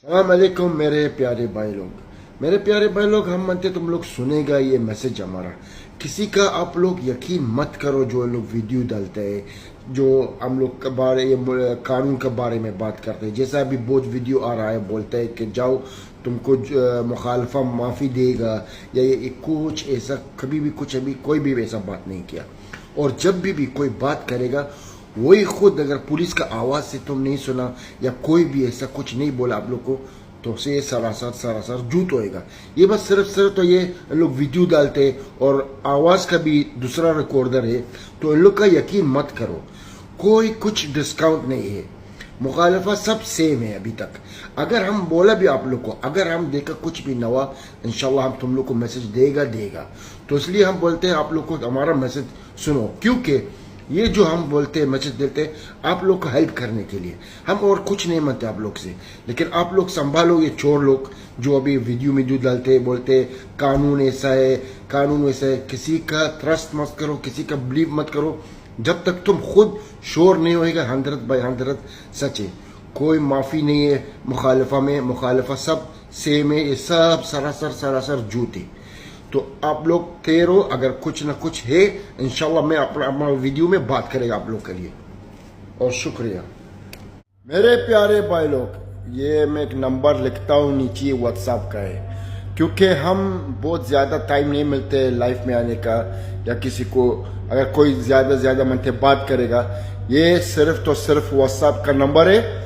अस्सलाम वालेकुम मेरे प्यारे भाई लोग, हम मानते तुम लोग सुनेगा ये मैसेज हमारा। किसी का आप लोग यकीन मत करो जो लोग वीडियो डालते हैं, जो हम लोग के बारे ये कानून के बारे में बात करते हैं। जैसा अभी बहुत वीडियो आ रहा है, बोलते हैं कि जाओ तुमको मुखालफा माफ़ी देगा या ये कुछ ऐसा, कभी भी कुछ अभी कोई भी ऐसा बात नहीं किया। और जब भी कोई बात करेगा वही खुद, अगर पुलिस का आवाज़ से तुम नहीं सुना या कोई भी ऐसा कुछ नहीं बोला आप लोग को, तो से सरासर झूठ होएगा। ये बस सिर्फ तो ये लोग वीडियो डालते और आवाज़ का भी दूसरा रिकॉर्डर है, तो इन लोग का यकीन मत करो। कोई कुछ डिस्काउंट नहीं है, मुखालफा सब सेम है अभी तक। अगर हम बोला भी आप लोग को, अगर हम देखा कुछ भी नवा, इंशाल्लाह हम तुम लोग को मैसेज देगा। तो इसलिए हम बोलते हैं आप लोग को हमारा मैसेज सुनो, क्योंकि ये जो हम बोलते हैं मैसेज देते हैं आप लोग को हेल्प करने के लिए। हम और कुछ नहीं मानते आप लोग से, लेकिन आप लोग संभालो ये चोर लोग जो अभी वीडियो में जो डालते हैं, बोलते हैं कानून ऐसा है, कानून वैसा है। किसी का ट्रस्ट मत करो, किसी का बिलीव मत करो जब तक तुम खुद श्योर नहीं होएगा 100/100 सच है। कोई माफ़ी नहीं है मुखालफा में, मुखालफा सब सेम है, ये सब सरासर झूठ है। तो आप लोग तेरो अगर कुछ ना कुछ है, इंशाल्लाह मैं अपना वीडियो में बात करेगा आप लोग के लिए। और शुक्रिया मेरे प्यारे भाई लोग। ये मैं एक नंबर लिखता हूँ नीचे, व्हाट्सएप का है, क्योंकि हम बहुत ज़्यादा टाइम नहीं मिलते लाइफ में आने का, या किसी को अगर कोई ज़्यादा मनते बात करेगा, ये सिर्फ तो सिर्फ व्हाट्सएप का नंबर है।